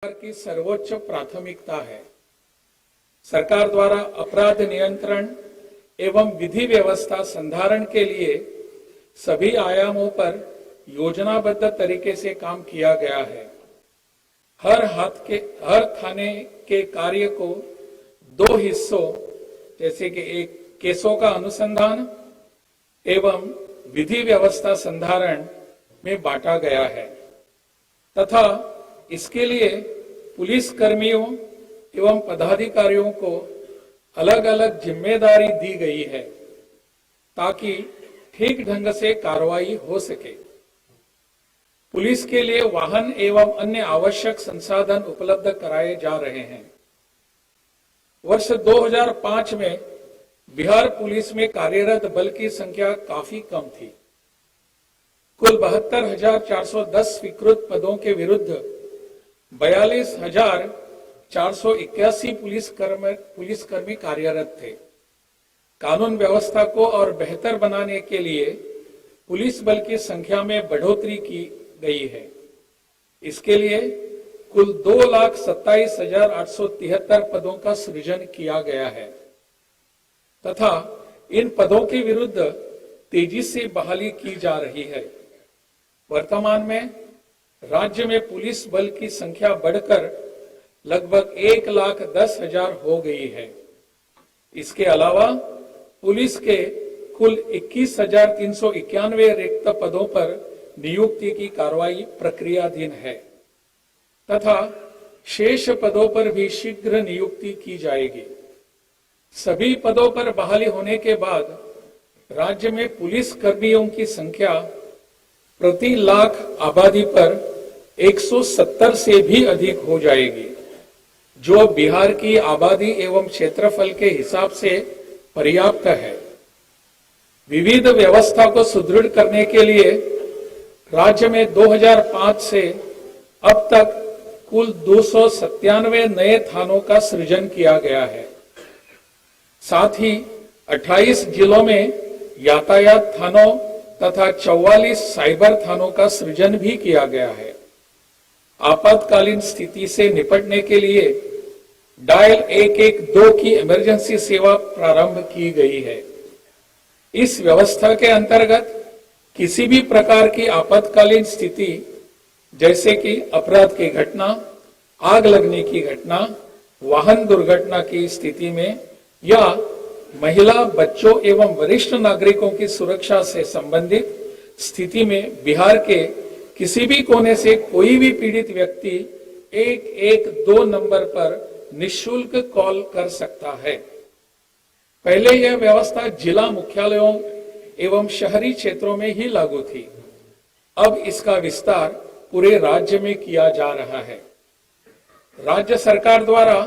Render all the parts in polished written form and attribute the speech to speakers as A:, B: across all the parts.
A: सरकार की सर्वोच्च प्राथमिकता है। सरकार द्वारा अपराध नियंत्रण एवं विधि व्यवस्था संधारण के लिए सभी आयामों पर योजनाबद्ध तरीके से काम किया गया है। हर थाने के कार्य को दो हिस्सों जैसे कि एक केसों का अनुसंधान एवं विधि व्यवस्था संधारण में बांटा गया है तथा इसके लिए पुलिस कर्मियों एवं पदाधिकारियों को अलग अलग जिम्मेदारी दी गई है ताकि ठीक ढंग से कार्रवाई हो सके। पुलिस के लिए वाहन एवं अन्य आवश्यक संसाधन उपलब्ध कराए जा रहे हैं। वर्ष 2005 में बिहार पुलिस में कार्यरत बल की संख्या काफी कम थी। कुल 72,410 स्वीकृत पदों के विरुद्ध 42,481 पुलिसकर्मी कार्यरत थे। कानून व्यवस्था को और बेहतर बनाने के लिए पुलिस बल की संख्या में बढ़ोतरी की गई है। इसके लिए कुल 2,27,873 पदों का सृजन किया गया है तथा इन पदों के विरुद्ध तेजी से बहाली की जा रही है। वर्तमान में राज्य में पुलिस बल की संख्या बढ़कर लगभग 1,10,000 हो गई है। इसके अलावा पुलिस के कुल 21,391 रिक्त पदों पर नियुक्ति की कार्रवाई प्रक्रियाधीन है तथा शेष पदों पर भी शीघ्र नियुक्ति की जाएगी। सभी पदों पर बहाली होने के बाद राज्य में पुलिस कर्मियों की संख्या प्रति लाख आबादी पर 170 से भी अधिक हो जाएगी, जो बिहार की आबादी एवं क्षेत्रफल के हिसाब से पर्याप्त है। विविध व्यवस्था को सुदृढ़ करने के लिए राज्य में 2005 से अब तक कुल 297 नए थानों का सृजन किया गया है। साथ ही 28 जिलों में यातायात थानों तथा 44 साइबर थानों का सृजन भी किया गया है। आपातकालीन स्थिति से निपटने के लिए डायल 112 की इमरजेंसी सेवा प्रारंभ की गई है। इस व्यवस्था के अंतर्गत किसी भी प्रकार की आपातकालीन स्थिति जैसे कि अपराध की घटना, आग लगने की घटना, वाहन दुर्घटना की स्थिति में या महिला, बच्चों एवं वरिष्ठ नागरिकों की सुरक्षा से संबंधित स्थिति में बिहार के किसी भी कोने से कोई भी पीड़ित व्यक्ति 112 नंबर पर निःशुल्क कॉल कर सकता है। पहले यह व्यवस्था जिला मुख्यालयों एवं शहरी क्षेत्रों में ही लागू थी। अब इसका विस्तार पूरे राज्य में किया जा रहा है। राज्य सरकार द्वारा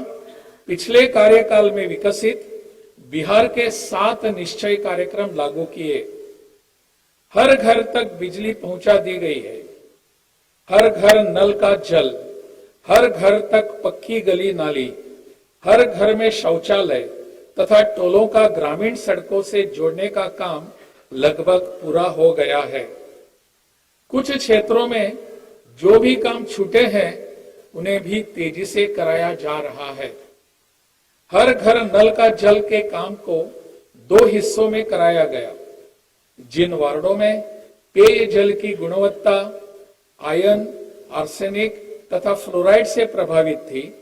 A: पिछले कार्यकाल में विकसित बिहार के 7 निश्चय कार्यक्रम लागू किए। हर घर तक बिजली पहुंचा दी गई है। हर घर नल का जल, हर घर तक पक्की गली नाली, हर घर में शौचालय तथा टोलों का ग्रामीण सड़कों से जोड़ने का काम लगभग पूरा हो गया है। कुछ क्षेत्रों में जो भी काम छूटे हैं उन्हें भी तेजी से कराया जा रहा है। हर घर नल का जल के काम को 2 हिस्सों में कराया गया। जिन वार्डों में पेयजल की गुणवत्ता आयरन, आर्सेनिक तथा फ्लोराइड से प्रभावित थी,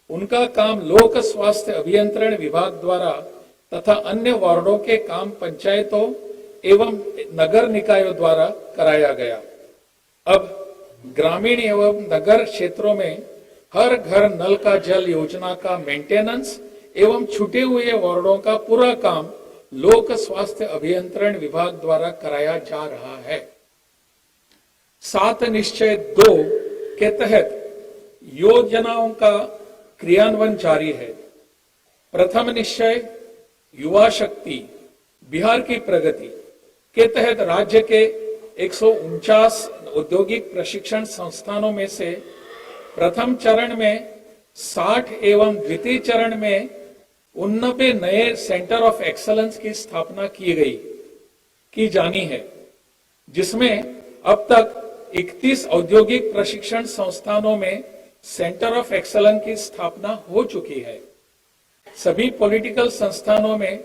A: उनका काम लोक स्वास्थ्य अभियंत्रण विभाग द्वारा तथा अन्य वार्डों के काम पंचायतों एवं नगर निकायों द्वारा कराया गया। अब ग्रामीण एवं नगर क्षेत्रों में हर घर नल का जल योजना का मेंटेनेंस एवं छूटे हुए वार्डों का पूरा काम लोक स्वास्थ्य अभियंत्रण विभाग द्वारा कराया जा रहा है। 7 निश्चय 2 के तहत योजनाओं का क्रियान्वयन जारी है। प्रथम निश्चय युवा शक्ति बिहार की प्रगति के तहत राज्य के 149 औद्योगिक प्रशिक्षण संस्थानों में से प्रथम चरण में 60 एवं द्वितीय चरण में 89 नए सेंटर ऑफ एक्सलेंस की स्थापना की जानी है, जिसमें अब तक 31 औद्योगिक प्रशिक्षण संस्थानों में सेंटर ऑफ एक्सलेंस की स्थापना हो चुकी है। सभी पॉलिटिकल संस्थानों में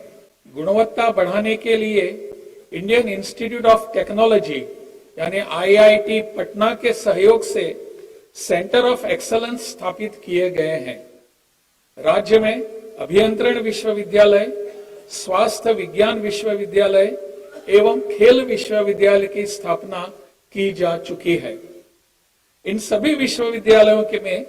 A: गुणवत्ता बढ़ाने के लिए इंडियन इंस्टीट्यूट ऑफ टेक्नोलॉजी यानी IIT पटना के सहयोग से सेंटर ऑफ एक्सलेंस स्थापित किए गए हैं। राज्य में अभियंत्रण विश्वविद्यालय, स्वास्थ्य विज्ञान विश्वविद्यालय एवं खेल विश्वविद्यालय की स्थापना की जा चुकी है। इन सभी विश्वविद्यालयों के में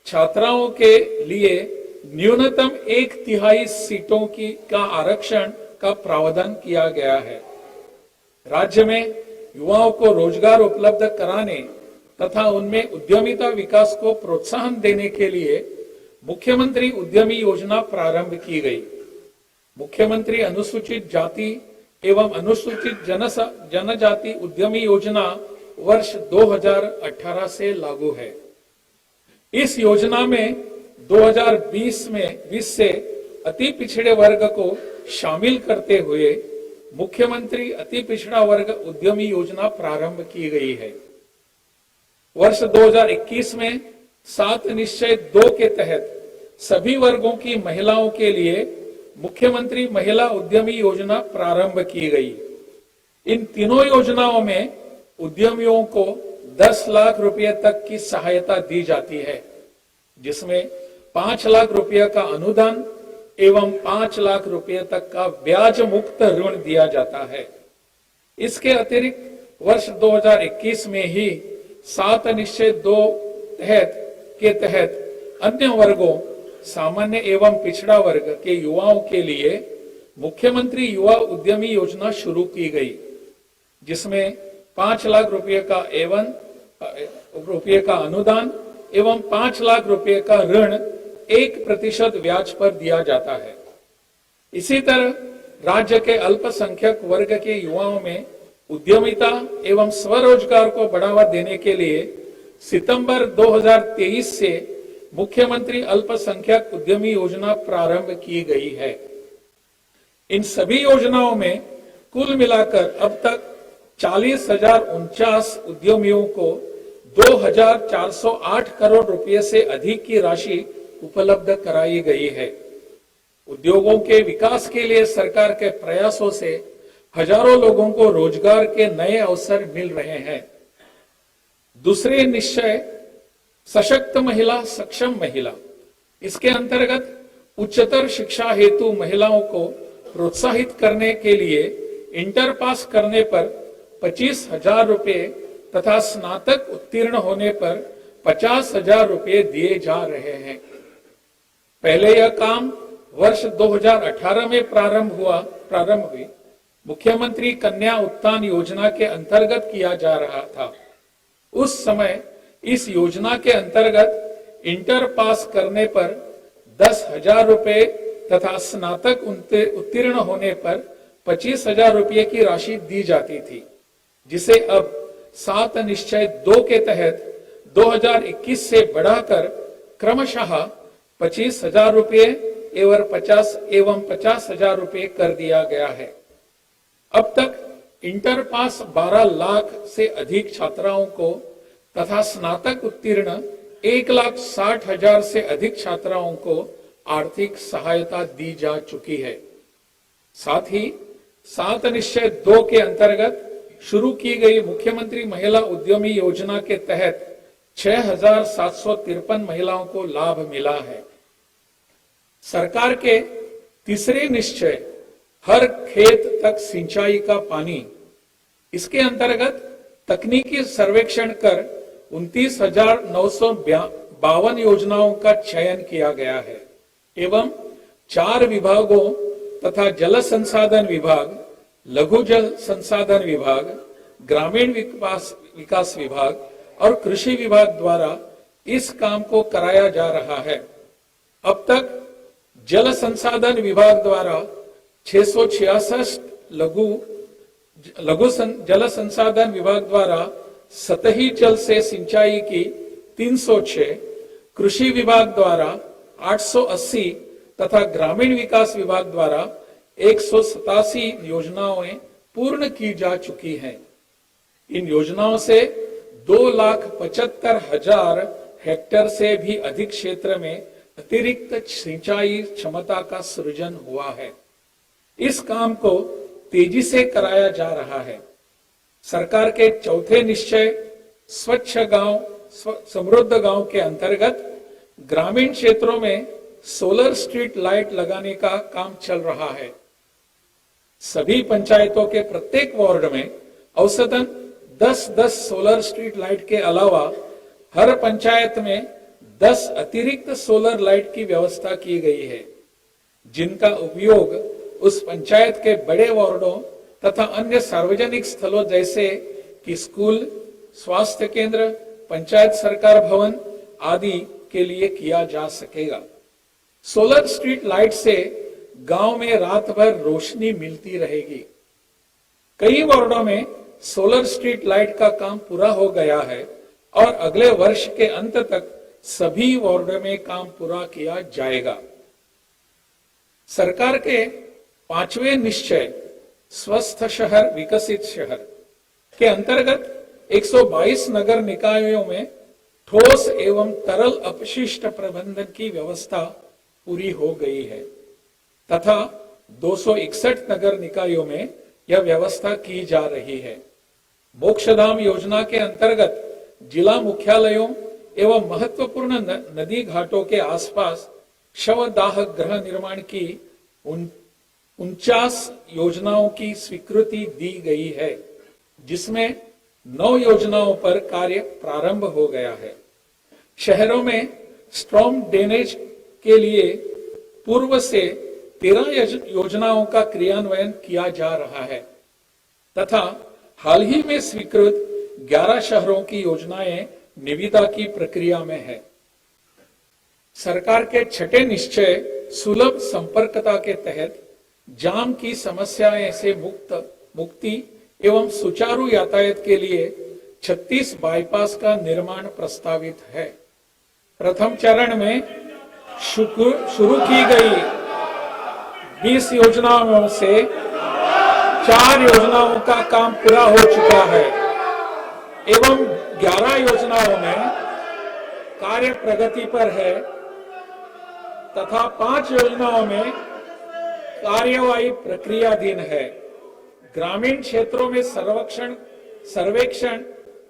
A: छात्राओं के लिए न्यूनतम 1/3 सीटों का आरक्षण का प्रावधान किया गया है। राज्य में युवाओं को रोजगार उपलब्ध कराने तथा उनमें उद्यमिता विकास को प्रोत्साहन देने के लिए मुख्यमंत्री उद्यमी योजना प्रारंभ की गई। मुख्यमंत्री अनुसूचित जाति एवं अनुसूचित जनजाति उद्यमी योजना वर्ष 2018 से लागू है। इस योजना में 2020 से अति पिछड़े वर्ग को शामिल करते हुए मुख्यमंत्री अति पिछड़ा वर्ग उद्यमी योजना प्रारंभ की गई है। वर्ष 2021 में 7 निश्चय 2 के तहत सभी वर्गों की महिलाओं के लिए मुख्यमंत्री महिला उद्यमी योजना प्रारंभ की गई। इन तीनों योजनाओं में उद्यमियों को 10 लाख रुपए तक की सहायता दी जाती है, जिसमें 5 लाख रुपए का अनुदान एवं 5 लाख रुपए तक का ब्याज मुक्त ऋण दिया जाता है। इसके अतिरिक्त वर्ष 2021 में ही 7 निश्चय 2 के तहत अन्य वर्गों, सामान्य एवं पिछड़ा वर्ग के युवाओं के लिए मुख्यमंत्री युवा उद्यमी योजना शुरू की गई, जिसमें 5 लाख रुपए का अनुदान एवं 5 लाख रुपए का ऋण 1% ब्याज पर दिया जाता है। इसी तरह राज्य के अल्पसंख्यक वर्ग के युवाओं में उद्यमिता एवं स्वरोजगार को बढ़ावा देने के लिए सितंबर 2023 से मुख्यमंत्री अल्पसंख्यक उद्यमी योजना प्रारंभ की गई है। इन सभी योजनाओं में कुल मिलाकर अब तक 40,049 उद्यमियों को 2,408 करोड़ रुपए से अधिक की राशि उपलब्ध कराई गई है। उद्योगों के विकास के लिए सरकार के प्रयासों से हजारों लोगों को रोजगार के नए अवसर मिल रहे हैं। दूसरे निश्चय सशक्त महिला, सक्षम महिला, इसके अंतर्गत उच्चतर शिक्षा हेतु महिलाओं को प्रोत्साहित करने के लिए इंटर पास करने पर 25,000 रुपए तथा स्नातक उत्तीर्ण होने पर 50,000 रुपए दिए जा रहे हैं। पहले यह काम वर्ष 2018 में प्रारंभ हुई मुख्यमंत्री कन्या उत्थान योजना के अंतर्गत किया जा रहा था। उस समय इस योजना के अंतर्गत इंटर पास करने पर 10,000 रुपए तथा स्नातक उत्तीर्ण होने पर 25,000 रुपए की राशि दी जाती थी, जिसे अब 7 निश्चय 2 के तहत 2021 से बढ़ाकर क्रमशः 25,000 रुपए एवं 50,000 रुपए कर दिया गया है। अब तक इंटर पास 12 लाख से अधिक छात्राओं को तथा स्नातक उत्तीर्ण 1,60,000 से अधिक छात्राओं को आर्थिक सहायता दी जा चुकी है। साथ ही 7 निश्चय 2 के अंतर्गत शुरू की गई मुख्यमंत्री महिला उद्यमी योजना के तहत 6,753 महिलाओं को लाभ मिला है। सरकार के तीसरे निश्चय हर खेत तक सिंचाई का पानी, इसके अंतर्गत तकनीकी सर्वेक्षण कर 29,952 योजनाओं का चयन किया गया है एवं 4 विभागों तथा जल संसाधन विभाग, लघु जल संसाधन विभाग, ग्रामीण विकास विभाग और कृषि विभाग द्वारा इस काम को कराया जा रहा है। अब तक जल संसाधन विभाग द्वारा 666, लघु जल संसाधन विभाग द्वारा सतही जल से सिंचाई की 306, कृषि विभाग द्वारा 880 तथा ग्रामीण विकास विभाग द्वारा 187 योजनाएं पूर्ण की जा चुकी हैं। इन योजनाओं से 2,75,000 हेक्टेयर से भी अधिक क्षेत्र में अतिरिक्त सिंचाई क्षमता का सृजन हुआ है। इस काम को तेजी से कराया जा रहा है। सरकार के चौथे निश्चय स्वच्छ गांव समृद्ध गांव के अंतर्गत ग्रामीण क्षेत्रों में सोलर स्ट्रीट लाइट लगाने का काम चल रहा है। सभी पंचायतों के प्रत्येक वार्ड में औसतन 10-10 सोलर स्ट्रीट लाइट के अलावा हर पंचायत में 10 अतिरिक्त सोलर लाइट की व्यवस्था की गई है, जिनका उपयोग उस पंचायत के बड़े वार्डों तथा अन्य सार्वजनिक स्थलों जैसे कि स्कूल, स्वास्थ्य केंद्र, पंचायत सरकार भवन आदि के लिए किया जा सकेगा। सोलर स्ट्रीट लाइट से गांव में रात भर रोशनी मिलती रहेगी। कई वार्डों में सोलर स्ट्रीट लाइट का काम पूरा हो गया है और अगले वर्ष के अंत तक सभी वार्डों में काम पूरा किया जाएगा। सरकार के पांचवें निश्चय स्वस्थ शहर विकसित शहर के अंतर्गत 122 नगर निकायों में ठोस एवं तरल अपशिष्ट प्रबंधन की व्यवस्था पूरी हो गई है तथा 261 नगर निकायों में यह व्यवस्था की जा रही है। मोक्षधाम योजना के अंतर्गत जिला मुख्यालयों एवं महत्वपूर्ण नदी घाटों के आसपास शवदाह गृह निर्माण की 49 योजनाओं की स्वीकृति दी गई है, जिसमें 9 योजनाओं पर कार्य प्रारंभ हो गया है। शहरों में स्ट्रॉम ड्रेनेज के लिए पूर्व से 13 योजनाओं का क्रियान्वयन किया जा रहा है तथा हाल ही में स्वीकृत 11 शहरों की योजनाएं निविदा की प्रक्रिया में है। सरकार के छठे निश्चय सुलभ संपर्कता के तहत जाम की समस्याएं से मुक्ति एवं सुचारू यातायात के लिए 36 बाईपास का निर्माण प्रस्तावित है। प्रथम चरण में शुरू की गई 20 योजनाओं से 4 योजनाओं का काम पूरा हो चुका है एवं 11 योजनाओं में कार्य प्रगति पर है तथा 5 योजनाओं में कार्यवाही प्रक्रियाधीन है। ग्रामीण क्षेत्रों में सर्वेक्षण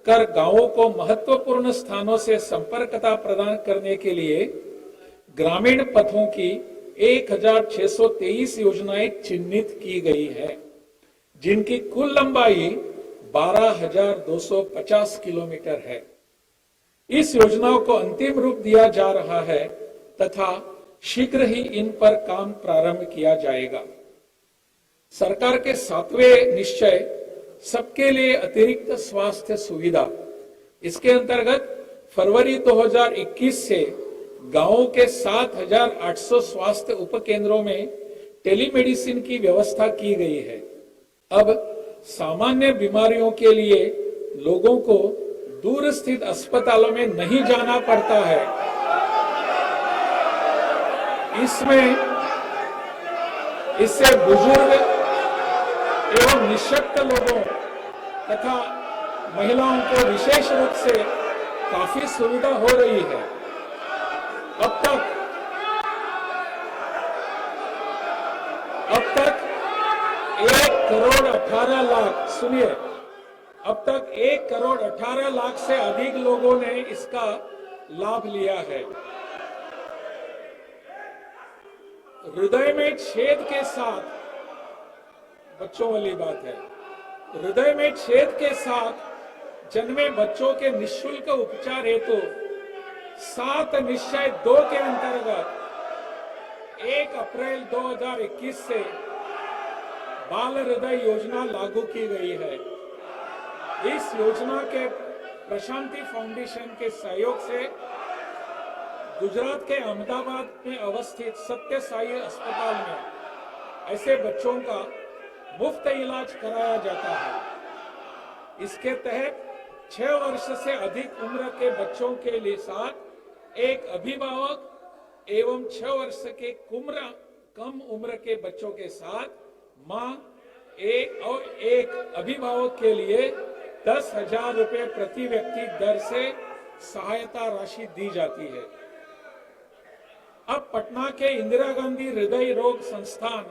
A: कर गांवों को महत्वपूर्ण स्थानों से संपर्कता प्रदान करने के लिए ग्रामीण पथों की 1623 योजनाएं चिन्हित की गई है, जिनकी कुल लंबाई 12,250 किलोमीटर है। इस योजनाओं को अंतिम रूप दिया जा रहा है तथा शीघ्र ही इन पर काम प्रारंभ किया जाएगा। सरकार के 7वें निश्चय सबके लिए अतिरिक्त स्वास्थ्य सुविधा, इसके अंतर्गत फरवरी 2021 से गांवों के 7,800 स्वास्थ्य उपकेंद्रों में टेलीमेडिसिन की व्यवस्था की गई है। अब सामान्य बीमारियों के लिए लोगों को दूर स्थित अस्पतालों में नहीं जाना पड़ता है। इससे बुजुर्ग एवं निःशक्त लोगों तथा महिलाओं को विशेष रूप से काफी सुविधा हो रही है। अब तक 1,18,00,000 सुनिए, अब तक 1,18,00,000 से अधिक लोगों ने इसका लाभ लिया है। हृदय में छेद के साथ, बच्चों वाली बात है, हृदय में छेद के साथ जन्मे बच्चों के निःशुल्क उपचार हेतु 7 निश्चय 2 के अंतर्गत 1 अप्रैल 2021 से बाल हृदय योजना लागू की गई है। इस योजना के प्रशांति फाउंडेशन के सहयोग से गुजरात के अहमदाबाद में अवस्थित सत्य साई अस्पताल में ऐसे बच्चों का मुफ्त इलाज कराया जाता है। इसके तहत 6 वर्ष से अधिक उम्र के बच्चों के लिए साथ एक अभिभावक एवं 6 वर्ष के कम उम्र के बच्चों के साथ मां एक अभिभावक के लिए 10,000 रुपए प्रति व्यक्ति दर से सहायता राशि दी जाती है। अब पटना के इंदिरा गांधी हृदय रोग संस्थान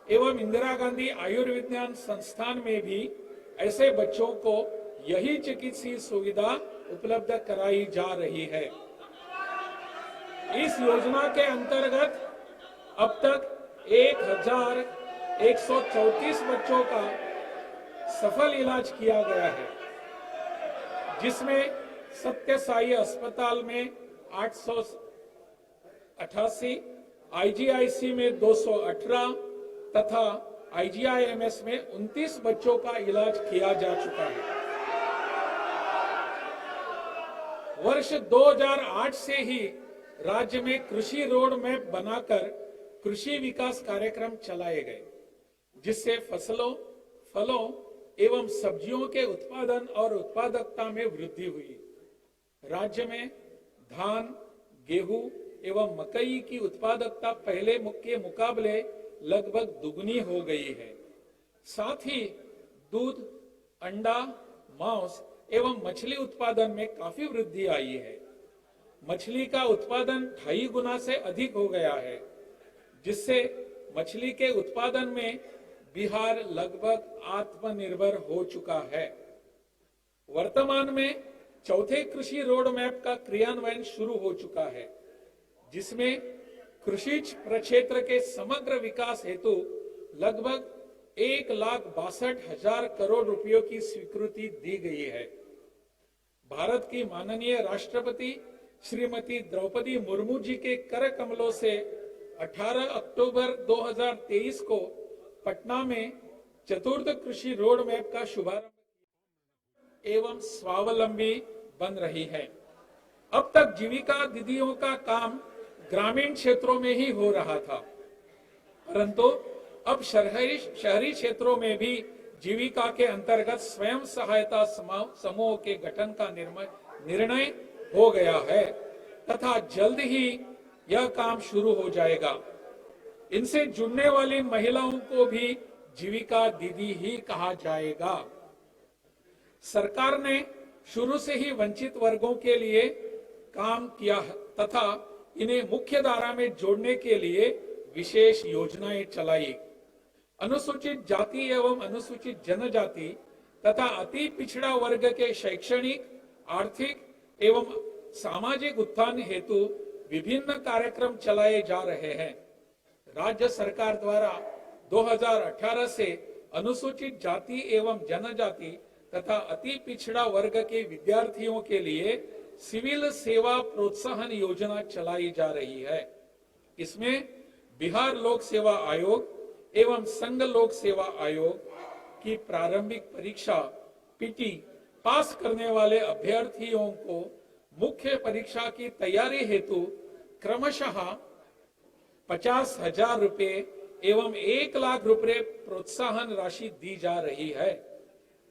A: एवं इंदिरा गांधी आयुर्विज्ञान संस्थान में भी ऐसे बच्चों को यही चिकित्सीय सुविधा उपलब्ध कराई जा रही है। इस योजना के अंतर्गत अब तक 1134 बच्चों का सफल इलाज किया गया है, जिसमें सत्य साई अस्पताल में 888, आईजीआईसी में 218 तथा आईजीआईएमएस में 29 बच्चों का इलाज किया जा चुका है। वर्ष 2008 से ही राज्य में कृषि रोड मैप बनाकर कृषि विकास कार्यक्रम चलाए गए, जिससे फसलों, फलों एवं सब्जियों के उत्पादन और उत्पादकता में वृद्धि हुई। राज्य में धान, गेहूं एवं मकई की उत्पादकता पहले के मुकाबले लगभग दुगनी हो गई है। साथ ही दूध, अंडा, मांस एवं मछली उत्पादन में काफी वृद्धि आई है। मछली का उत्पादन 2.5 गुना से अधिक हो गया है, जिससे मछली के उत्पादन में बिहार लगभग आत्मनिर्भर हो चुका है। वर्तमान में चौथे कृषि रोड मैप का क्रियान्वयन शुरू हो चुका है, जिसमें कृषि प्रक्षेत्र के समग्र विकास हेतु लगभग 1,62,000 करोड़ रुपयों की स्वीकृति दी गई है। भारत की माननीय राष्ट्रपति श्रीमती द्रौपदी मुर्मू जी के कर कमलों से 18 अक्टूबर 2023 को पटना में चतुर्थ कृषि रोड मैप का शुभारंभ एवं स्वावलंबी बन रही है। अब तक जीविका दीदियों का काम ग्रामीण क्षेत्रों में ही हो रहा था, परंतु अब शहरी क्षेत्रों में भी जीविका के अंतर्गत स्वयं सहायता समूह के गठन का निर्णय हो गया है तथा जल्द ही यह काम शुरू हो जाएगा। इनसे जुड़ने वाली महिलाओं को भी जीविका दीदी ही कहा जाएगा। सरकार ने शुरू से ही वंचित वर्गों के लिए काम किया तथा इन्हें मुख्य धारा में जोड़ने के लिए विशेष योजनाएं चलाई। अनुसूचित जाति एवं अनुसूचित जनजाति तथा अति पिछड़ा वर्ग के शैक्षणिक, आर्थिक एवं सामाजिक उत्थान हेतु विभिन्न कार्यक्रम चलाए जा रहे हैं। राज्य सरकार द्वारा 2018 से अनुसूचित जाति एवं जनजाति तथा अति पिछड़ा वर्ग के विद्यार्थियों के लिए सिविल सेवा प्रोत्साहन योजना चलाई जा रही है। इसमें बिहार लोक सेवा आयोग एवं संघ लोक सेवा आयोग की प्रारंभिक परीक्षा पीटी पास करने वाले अभ्यर्थियों को मुख्य परीक्षा की तैयारी हेतु क्रमशः 50,000 रुपए एवं 1,00,000 रुपए प्रोत्साहन राशि दी जा रही है।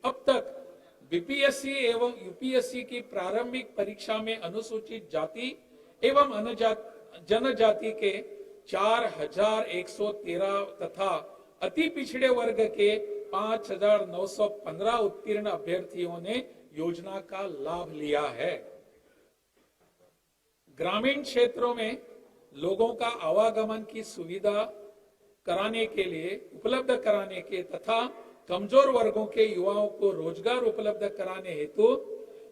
A: अब तक बीपीएससी एवं यूपीएससी की प्रारंभिक परीक्षा में अनुसूचित जाति एवं जनजाति के 4,113 तथा अति पिछड़े वर्ग के 5,915 उत्तीर्ण अभ्यर्थियों ने योजना का लाभ लिया है। ग्रामीण क्षेत्रों में लोगों का आवागमन की सुविधा कराने के लिए उपलब्ध कराने के तथा कमजोर वर्गों के युवाओं को रोजगार उपलब्ध कराने हेतु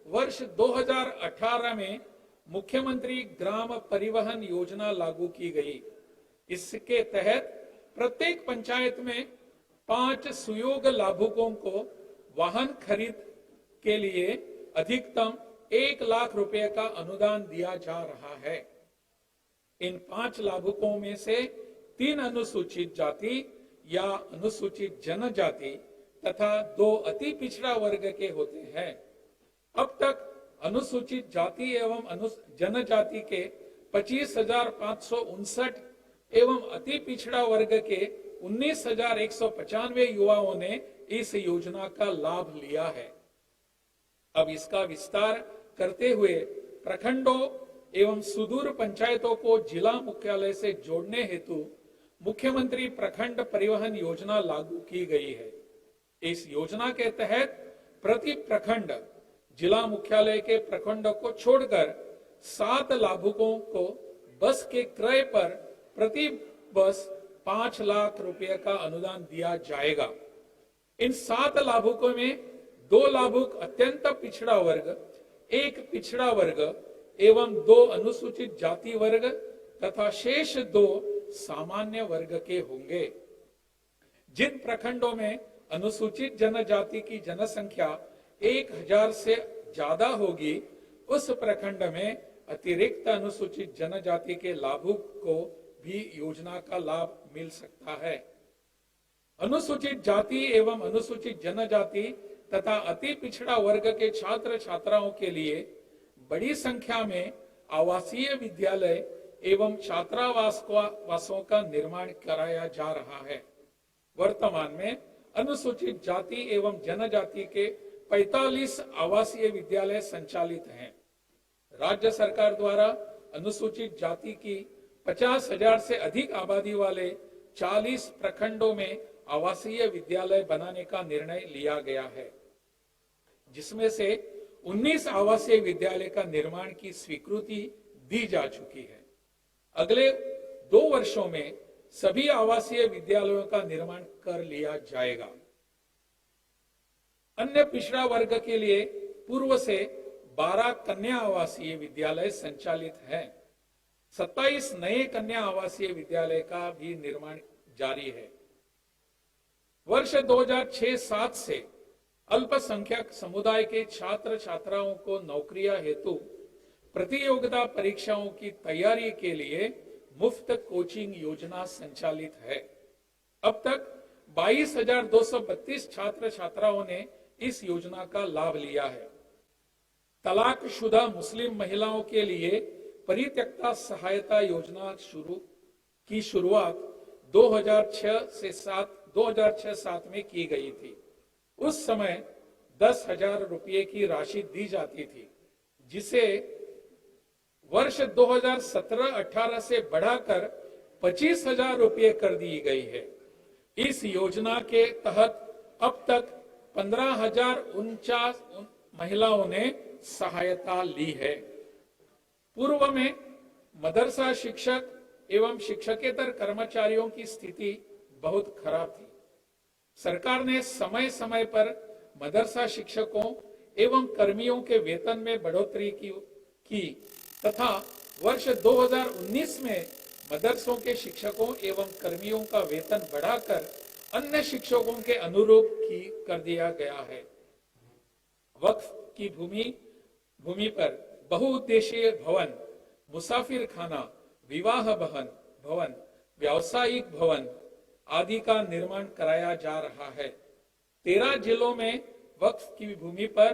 A: वर्ष 2018 में मुख्यमंत्री ग्राम परिवहन योजना लागू की गई। इसके तहत प्रत्येक पंचायत में 5 सुयोग्य लाभुकों को वाहन खरीद के लिए अधिकतम 1,00,000 रुपए का अनुदान दिया जा रहा है। इन 5 लाभुकों में से 3 अनुसूचित जाति या अनुसूचित जनजाति तथा 2 अति पिछड़ा वर्ग के होते हैं। अब तक अनुसूचित जाति एवं जनजाति के 25,559 एवं अति पिछड़ा वर्ग के 19,195 युवाओं ने इस योजना का लाभ लिया है। अब इसका विस्तार करते हुए प्रखंडों एवं सुदूर पंचायतों को जिला मुख्यालय से जोड़ने हेतु मुख्यमंत्री प्रखंड परिवहन योजना लागू की गई है। इस योजना के तहत प्रति प्रखंड जिला मुख्यालय के प्रखंडों को छोड़कर 7 लाभुकों को बस के क्रय पर प्रति बस 5 लाख रुपए का अनुदान दिया जाएगा। इन 7 लाभुकों में 2 लाभुक अत्यंत पिछड़ा वर्ग, 1 पिछड़ा वर्ग एवं 2 अनुसूचित जाति वर्ग तथा शेष 2 सामान्य वर्ग के होंगे। जिन प्रखंडों में अनुसूचित जनजाति की जनसंख्या 1000 से ज्यादा होगी, उस प्रखंड में अतिरिक्त अनुसूचित जनजाति के लाभुक को भी योजना का लाभ मिल सकता है। अनुसूचित जाति एवं अनुसूचित जनजाति तथा अति पिछड़ा वर्ग के छात्र छात्राओं के लिए बड़ी संख्या में आवासीय विद्यालय एवं छात्रावासों का निर्माण कराया जा रहा है। वर्तमान में अनुसूचित जाति एवं जनजाति के 45 आवासीय विद्यालय संचालित हैं। राज्य सरकार द्वारा अनुसूचित जाति की 50,000 से अधिक आबादी वाले 40 प्रखंडों में आवासीय विद्यालय बनाने का निर्णय लिया गया है, जिसमें से 19 आवासीय विद्यालय का निर्माण की स्वीकृति दी जा चुकी है। अगले 2 वर्षों में सभी आवासीय विद्यालयों का निर्माण कर लिया जाएगा। अन्य पिछड़ा वर्ग के लिए पूर्व से 12 कन्या आवासीय विद्यालय संचालित हैं। 27 नए कन्या आवासीय विद्यालय का भी निर्माण जारी है। वर्ष 2006-07 से अल्पसंख्यक समुदाय के छात्र छात्राओं को नौकरियां हेतु प्रतियोगिता परीक्षाओं की तैयारी के लिए मुफ्त कोचिंग योजना संचालित है। अब तक 22,232 छात्र छात्राओं ने इस योजना का लाभ लिया है। तलाकशुदा मुस्लिम महिलाओं के लिए परित्यक्ता सहायता योजना की शुरुआत 2006-07 में की गई थी। उस समय 10,000 रुपये की राशि दी जाती थी, जिसे वर्ष 2017-18 से बढ़ाकर 25,000 रुपये कर दी गई है। इस योजना के तहत अब तक 15,049 महिलाओं ने सहायता ली है। पूर्व में मदरसा शिक्षक एवं शिक्षकेतर कर्मचारियों की स्थिति बहुत खराब थी। सरकार ने समय समय पर मदरसा शिक्षकों एवं कर्मियों के वेतन में बढ़ोतरी की तथा वर्ष 2019 में मदरसों के शिक्षकों एवं कर्मियों का वेतन बढ़ाकर अन्य शिक्षकों के अनुरूप कर दिया गया है। वक्फ की भूमि पर बहुउद्देशीय भवन, मुसाफिर खाना, विवाह भवन, व्यावसायिक भवन आदि का निर्माण कराया जा रहा है। 13 जिलों में वक्फ की भूमि पर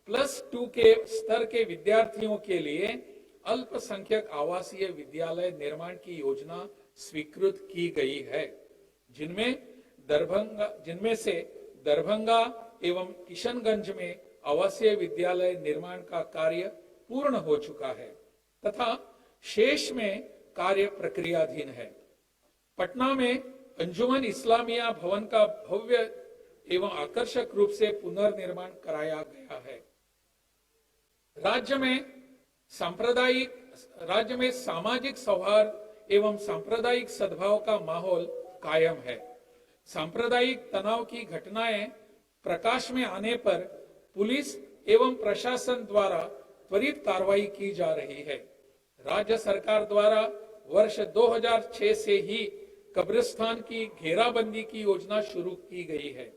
A: +2 के स्तर के विद्यार्थियों के लिए अल्पसंख्यक आवासीय विद्यालय निर्माण की योजना स्वीकृत की गई है, जिनमें से दरभंगा एवं किशनगंज में आवासीय विद्यालय निर्माण का कार्य पूर्ण हो चुका है तथा शेष में कार्य प्रक्रियाधीन है। पटना में अंजुमन इस्लामिया भवन का भव्य एवं आकर्षक रूप से पुनर्निर्माण कराया गया है। राज्य में सामाजिक सौहार्द एवं सांप्रदायिक सद्भाव का माहौल कायम है। सांप्रदायिक तनाव की घटनाएं प्रकाश में आने पर पुलिस एवं प्रशासन द्वारा त्वरित कार्रवाई की जा रही है। राज्य सरकार द्वारा वर्ष 2006 से ही कब्रिस्तान की घेराबंदी की योजना शुरू की गई है,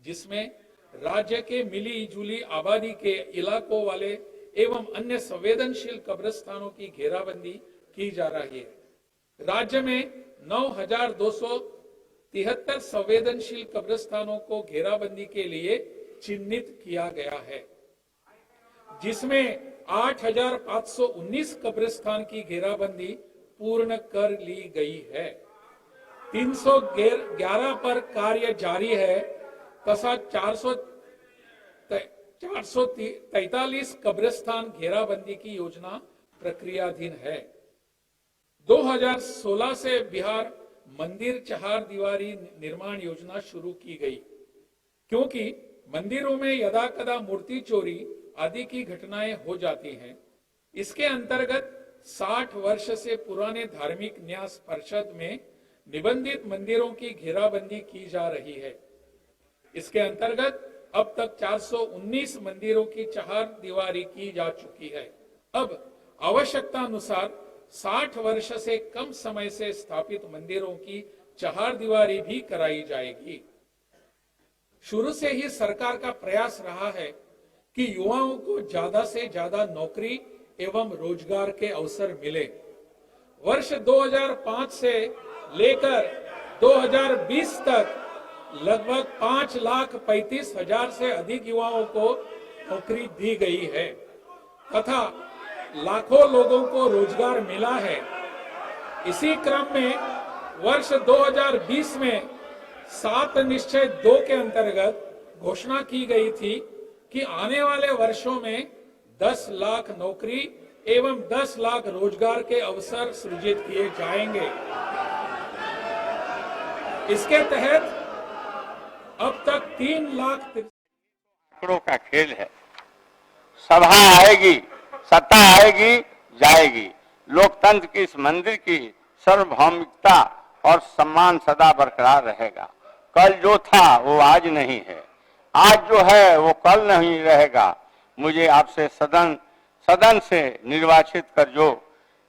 A: जिसमें राज्य के मिली जुली आबादी के इलाकों वाले एवं अन्य संवेदनशील कब्रिस्तानों की घेराबंदी की जा रही है। राज्य में 9,273 संवेदनशील कब्रिस्तानों को घेराबंदी के लिए चिन्हित किया गया है, जिसमें 8,519 कब्रिस्तान की घेराबंदी पूर्ण कर ली गई है। 311 पर कार्य जारी है तथा 443 कब्रिस्तान घेराबंदी की योजना प्रक्रियाधीन है। 2016 से बिहार मंदिर 4 दीवारी निर्माण योजना शुरू की गई, क्योंकि मंदिरों में यदाकदा मूर्ति चोरी आदि की घटनाएं हो जाती हैं। इसके अंतर्गत 60 वर्ष से पुराने धार्मिक न्यास परिषद में निबंधित मंदिरों की घेराबंदी की जा रही है। इसके अंतर्गत अब तक 419 मंदिरों की चार दीवारी की जा चुकी है। अब आवश्यकता अनुसार 60 वर्ष से कम समय से स्थापित मंदिरों की चार दीवारी भी कराई जाएगी। शुरू से ही सरकार का प्रयास रहा है कि युवाओं को ज्यादा से ज्यादा नौकरी एवं रोजगार के अवसर मिले। वर्ष 2005 से लेकर 2020 तक लगभग 5,35,000 से अधिक युवाओं को नौकरी दी गई है तथा लाखों लोगों को रोजगार मिला है। इसी क्रम में वर्ष 2020 में 7 निश्चय 2 के अंतर्गत घोषणा की गई थी कि आने वाले वर्षों में 10 लाख नौकरी एवं 10 लाख रोजगार के अवसर सृजित किए जाएंगे। इसके तहत अब तक 3 लाख
B: आंकड़ों का खेल है। सभा आएगी, सत्ता आएगी, जाएगी। लोकतंत्र की इस मंदिर की सार्वभौमिकता और सम्मान सदा बरकरार रहेगा। कल जो था वो आज नहीं है, आज जो है वो कल नहीं रहेगा। मुझे आपसे सदन से निर्वाचित कर जो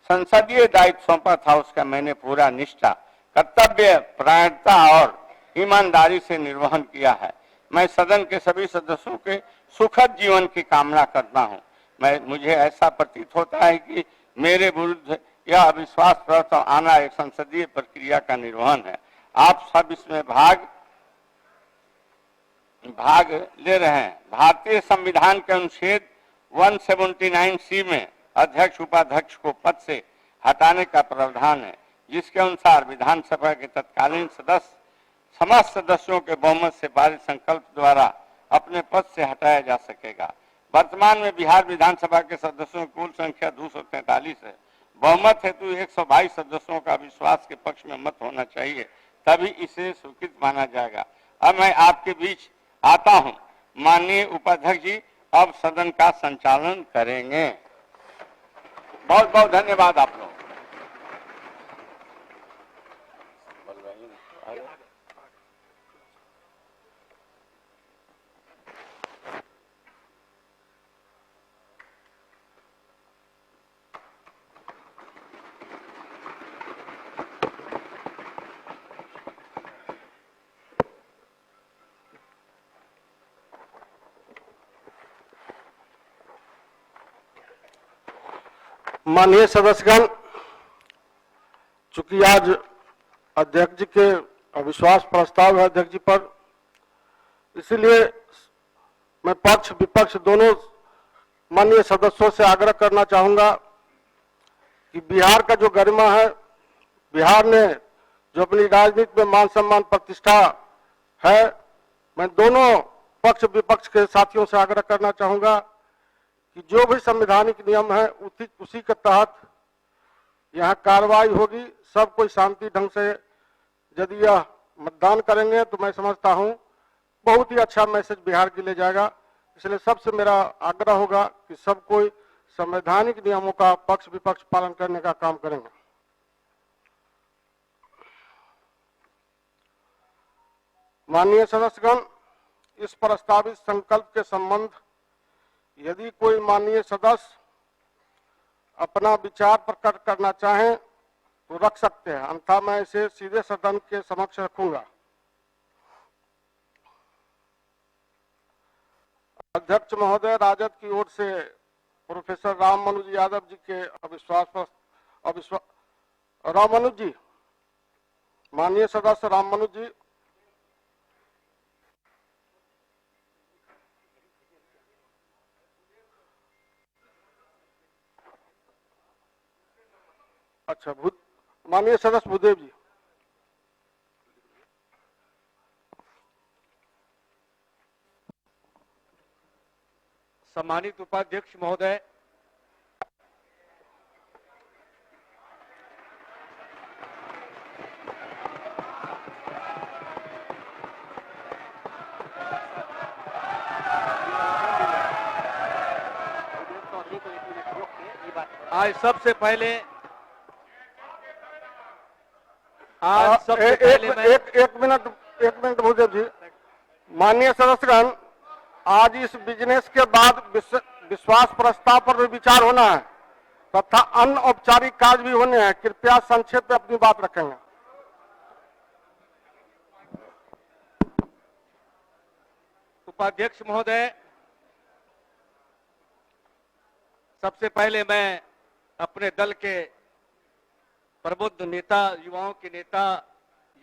B: संसदीय दायित्व सौंपा था उसका मैंने पूरा निष्ठा, कर्तव्य परायणता और ईमानदारी से निर्वहन किया है। मैं सदन के सभी सदस्यों के सुखद जीवन की कामना करता हूं। मुझे ऐसा प्रतीत होता है कि मेरे विरुद्ध यह अविश्वास प्रस्ताव आना एक संसदीय प्रक्रिया का निर्वहन है। आप सब इसमें भाग ले रहे हैं। भारतीय संविधान के अनुच्छेद 179C में अध्यक्ष उपाध्यक्ष को पद से हटाने का प्रावधान है, जिसके अनुसार विधानसभा के तत्कालीन समस्त सदस्यों के बहुमत से पारित संकल्प द्वारा अपने पद से हटाया जा सकेगा। वर्तमान में बिहार विधानसभा के सदस्यों की कुल संख्या 243 है। बहुमत हेतु 122 सदस्यों का विश्वास के पक्ष में मत होना चाहिए, तभी इसे स्वीकृत माना जाएगा। अब मैं आपके बीच आता हूं। माननीय उपाध्यक्ष जी अब सदन का संचालन करेंगे। बहुत बहुत धन्यवाद आप लोग।
C: माननीय सदस्यगण, चूंकि आज अध्यक्ष जी के अविश्वास प्रस्ताव है अध्यक्ष जी पर, इसलिए मैं पक्ष विपक्ष दोनों माननीय सदस्यों से आग्रह करना चाहूंगा कि बिहार का जो गरिमा है, बिहार ने जो अपनी राजनीति में मान सम्मान प्रतिष्ठा है, मैं दोनों पक्ष विपक्ष के साथियों से आग्रह करना चाहूंगा कि जो भी संवैधानिक नियम है उसी के तहत यहाँ कार्रवाई होगी। सब कोई शांति ढंग से यदि यह मतदान करेंगे तो मैं समझता हूँ बहुत ही अच्छा मैसेज बिहार के लिए जाएगा। इसलिए सबसे मेरा आग्रह होगा कि सब कोई संवैधानिक नियमों का पक्ष विपक्ष पालन करने का काम करेंगे। माननीय सदस्यगण, इस प्रस्तावित संकल्प के संबंध यदि कोई माननीय सदस्य अपना विचार प्रकट करना चाहें तो रख सकते हैं, अन्यथा मैं इसे सीधे सदन के समक्ष रखूंगा। अध्यक्ष महोदय, राजद की ओर से प्रोफेसर राममनोज यादव जी के राममनोज जी, माननीय सदस्य राममनोज जी। अच्छा, माननीय सदस्य भूदेव जी।
D: सम्मानित उपाध्यक्ष महोदय, आज सबसे पहले
C: एक मिनट भूदेव जी। माननीय सदस्यगण, आज इस बिजनेस के बाद विश्वास प्रस्ताव पर भी विचार होना है तथा अन्य औपचारिक कार्य भी होने हैं। कृपया संक्षेप में अपनी बात रखेंगे।
D: उपाध्यक्ष महोदय, सबसे पहले मैं अपने दल के प्रबुद्ध नेता, युवाओं के नेता,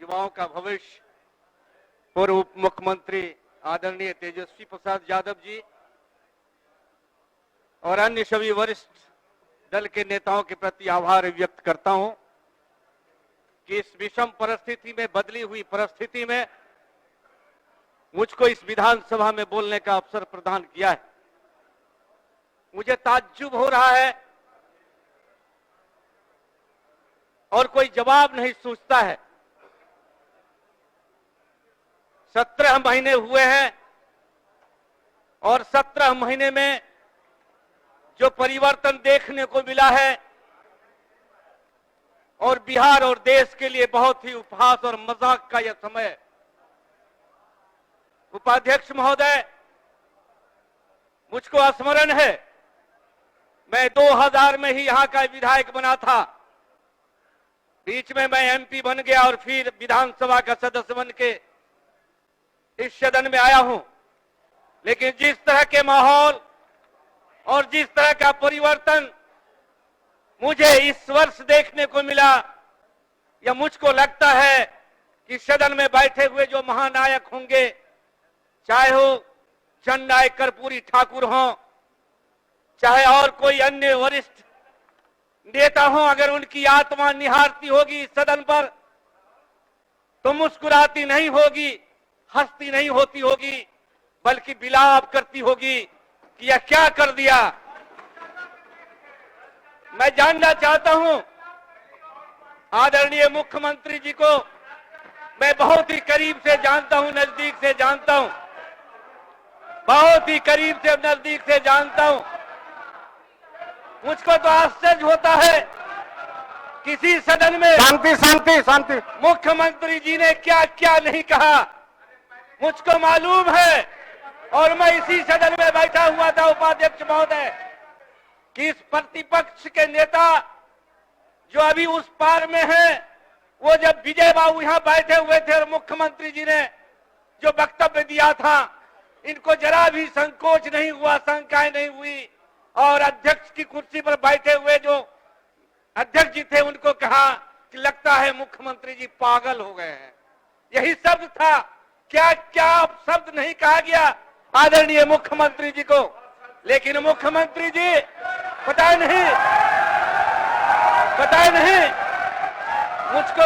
D: युवाओं का भविष्य, पूर्व उप मुख्यमंत्री आदरणीय तेजस्वी प्रसाद यादव जी और अन्य सभी वरिष्ठ दल के नेताओं के प्रति आभार व्यक्त करता हूं कि इस विषम परिस्थिति में, बदली हुई परिस्थिति में मुझको इस विधानसभा में बोलने का अवसर प्रदान किया है। मुझे ताज्जुब हो रहा है और कोई जवाब नहीं सूझता है। 17 महीने हुए हैं और 17 महीने में जो परिवर्तन देखने को मिला है और बिहार और देश के लिए बहुत ही उपहास और मजाक का यह समय है। उपाध्यक्ष महोदय, मुझको स्मरण है, मैं 2000 में ही यहां का विधायक बना था। बीच में मैं एमपी बन गया और फिर विधानसभा का सदस्य बन के इस सदन में आया हूं। लेकिन जिस तरह के माहौल और जिस तरह का परिवर्तन मुझे इस वर्ष देखने को मिला, या मुझको लगता है कि सदन में बैठे हुए जो महानायक होंगे, चाहे हो जननायक कर्पूरी ठाकुर हों, चाहे और कोई अन्य वरिष्ठ नेता हो, अगर उनकी आत्मा निहारती होगी इस सदन पर तो मुस्कुराती नहीं होगी, हंसती नहीं होती होगी, बल्कि विलाप करती होगी कि यह क्या कर दिया। मैं जानना चाहता हूं, आदरणीय मुख्यमंत्री जी को मैं बहुत ही करीब से जानता हूं, नजदीक से जानता हूं, बहुत ही करीब से नजदीक से जानता हूं। मुझको तो आश्चर्य होता है, किसी सदन में
C: शांति शांति शांति।
D: मुख्यमंत्री जी ने क्या क्या नहीं कहा मुझको मालूम है, और मैं इसी सदन में बैठा हुआ था उपाध्यक्ष महोदय कि इस प्रतिपक्ष के नेता जो अभी उस पार में है, वो जब विजय बाबू यहां बैठे हुए थे और मुख्यमंत्री जी ने जो वक्तव्य दिया था, इनको जरा भी संकोच नहीं हुआ, शंकाएं नहीं हुई, और अध्यक्ष की कुर्सी पर बैठे हुए जो अध्यक्ष जी थे उनको कहा कि लगता है मुख्यमंत्री जी पागल हो गए हैं। यही शब्द था, क्या क्या शब्द नहीं कहा गया आदरणीय मुख्यमंत्री जी को। लेकिन मुख्यमंत्री जी पता नहीं मुझको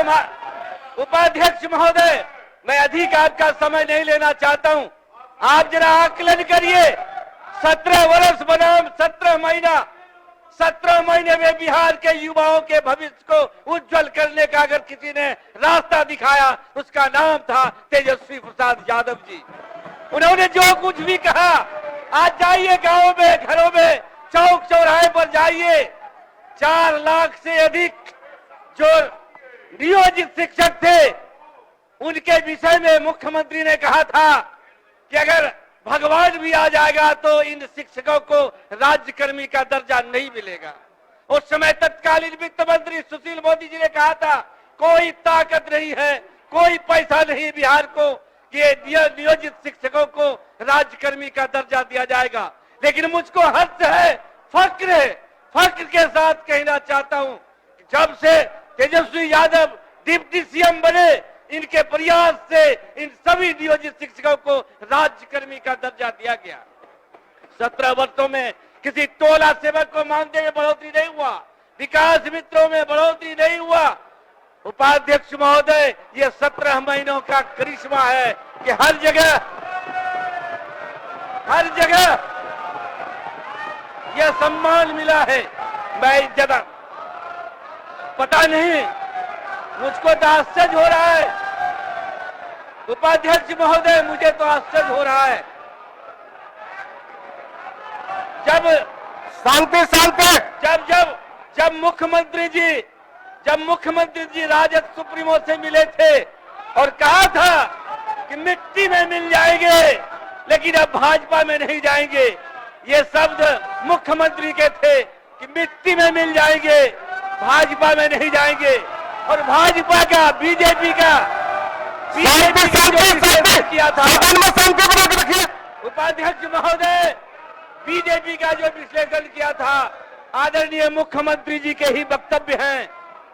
D: उपाध्यक्ष महोदय, मैं अधिक आपका समय नहीं लेना चाहता हूं। आप जरा आकलन करिए, 17 वर्ष बनाम 17 महीना, 17 महीने में बिहार के युवाओं के भविष्य को उज्जवल करने का अगर किसी ने रास्ता दिखाया, उसका नाम था तेजस्वी प्रसाद यादव जी। उन्होंने जो कुछ भी कहा, आज जाइए गांवों में, घरों में, चौक चौराहे पर जाइए, 4 लाख से अधिक जो नियोजित शिक्षक थे, उनके विषय में मुख्यमंत्री ने कहा था कि अगर भगवान भी आ जाएगा तो इन शिक्षकों को राज्यकर्मी का दर्जा नहीं मिलेगा। उस समय तत्कालीन वित्त मंत्री सुशील मोदी जी ने कहा था, कोई ताकत नहीं है, कोई पैसा नहीं बिहार को कि नियोजित शिक्षकों को राज्यकर्मी का दर्जा दिया जाएगा। लेकिन मुझको हर्ष है, फक्र के साथ कहना चाहता हूं, जब से तेजस्वी यादव डिप्टी सीएम बने, इनके प्रयास से इन सभी नियोजित शिक्षकों को राज्यकर्मी का दर्जा दिया गया। 17 वर्षों में किसी टोला सेवक को मानदेय में बढ़ोतरी नहीं हुआ, विकास मित्रों में बढ़ोतरी नहीं हुआ। उपाध्यक्ष महोदय, ये 17 महीनों का करिश्मा है कि हर जगह यह सम्मान मिला है। मैं ज्यादा पता नहीं, मुझको तो आश्चर्य हो रहा है उपाध्यक्ष महोदय, मुझे तो आश्चर्य हो रहा है। जब जब मुख्यमंत्री जी राजद सुप्रीमो से मिले थे और कहा था कि मिट्टी में मिल जाएंगे लेकिन अब भाजपा में नहीं जाएंगे, ये शब्द मुख्यमंत्री के थे कि मिट्टी में मिल जाएंगे, भाजपा में नहीं जाएंगे। और भाजपा का बीजेपी का जो किया था, उपाध्यक्ष महोदय, बीजेपी का जो विश्लेषण किया था आदरणीय मुख्यमंत्री जी के ही वक्तव्य हैं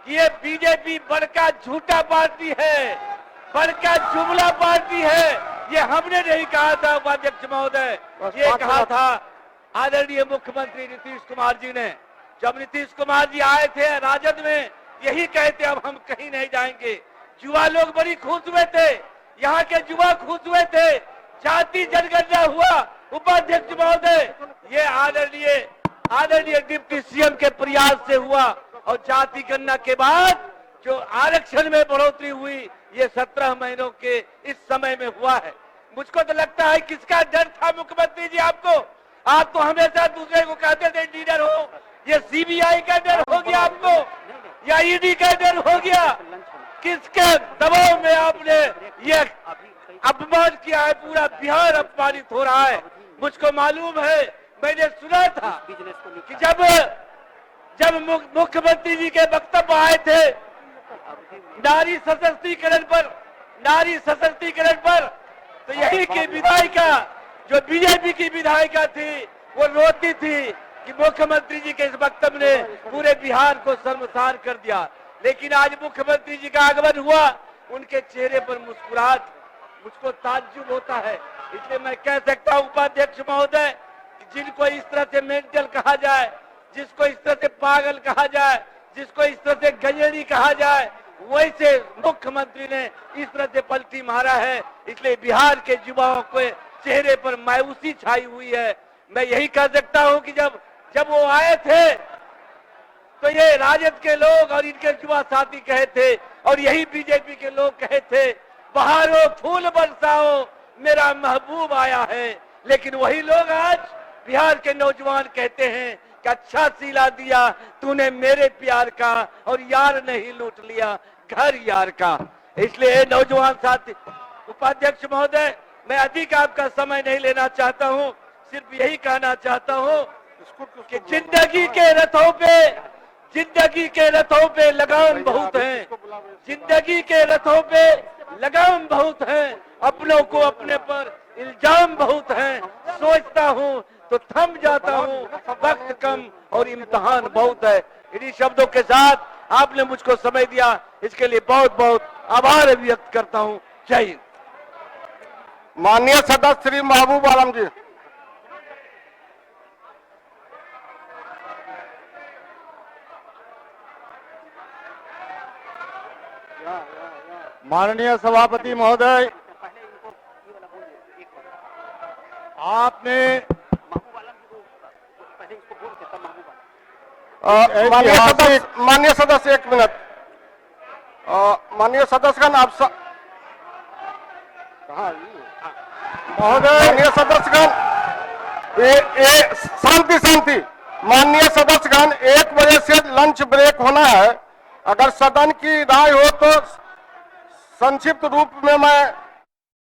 D: कि ये बीजेपी बड़का झूठा पार्टी है, बड़का जुमला पार्टी है। ये हमने नहीं कहा था उपाध्यक्ष महोदय, ये कहा था आदरणीय मुख्यमंत्री नीतीश कुमार जी ने। जब नीतीश कुमार जी आए थे राजद में, यही कहते अब हम कहीं नहीं जाएंगे। युवा लोग बड़ी खुश हुए थे, यहाँ के युवा खुश हुए थे, जाति जनगणना हुआ उपाध्यक्ष महोदय, ये आदरणीय डिप्टी सीएम के प्रयास से हुआ और जाति गणना के बाद जो आरक्षण में बढ़ोतरी हुई ये 17 महीनों के इस समय में हुआ है। मुझको तो लगता है किसका डर था मुख्यमंत्री जी आपको? आप तो हमेशा दूसरे को कहते थे लीडर हो, ये सीबीआई का डर हो गया आपको या ईडी का डर हो गया? किसके दबाव में आपने ये अपमान किया है? पूरा बिहार अपमानित हो रहा है। मुझको मालूम है, मैंने सुना था कि जब मुख्यमंत्री जी के वक्तव्य आए थे नारी सशक्तिकरण पर तो यही की विधायिका जो बीजेपी की विधायिका थी वो रोती थी कि मुख्यमंत्री जी के इस वक्तव्य ने पूरे बिहार को शर्मसार कर दिया। लेकिन आज मुख्यमंत्री जी का आगमन हुआ, उनके चेहरे पर मुस्कुराहट, मुझको ताज्जुब होता है। इसलिए मैं कह सकता हूं उपाध्यक्ष महोदय कि जिनको इस तरह से मेंटल कहा जाए, जिसको इस तरह से पागल कहा जाए, जिसको इस तरह से गंजेड़ी कहा जाए, वैसे मुख्यमंत्री ने इस तरह से पलटी मारा है। इसलिए बिहार के युवाओं के चेहरे पर मायूसी छाई हुई है। मैं यही कह सकता हूं कि जब वो आए थे तो ये राजद के लोग और इनके युवा साथी कहे थे और यही बीजेपी के लोग कहे थे बहारो फूल बरसाओ मेरा महबूब आया है। लेकिन वही लोग आज बिहार के नौजवान कहते हैं कि अच्छा सिला दिया तूने मेरे प्यार का और यार नहीं लूट लिया घर यार का। इसलिए नौजवान साथी, उपाध्यक्ष महोदय, मैं अधिक आपका समय नहीं लेना चाहता हूं, सिर्फ यही कहना चाहता हूं कि जिंदगी के रथों पे लगाम बहुत है, जिंदगी के रथों पे लगाम बहुत है, अपनों को अपने पर इल्जाम बहुत है। सोचता हूं तो थम जाता हूं, वक्त कम और इम्तिहान बहुत है। इन्हीं शब्दों के साथ आपने मुझको समय दिया, इसके लिए बहुत बहुत आभार व्यक्त करता हूं। जय हिंद।
C: माननीय सदस्य श्री महबूब आलम जी।
E: माननीय सभापति महोदय, आपने
C: माननीय सदस्य एक मिनट। माननीय सदस्यगण आप महोदय, माननीय सदस्यगण शांति। माननीय सदस्यगण 1 बजे से लंच ब्रेक होना है। अगर सदन की राय हो तो संक्षिप्त रूप में मैं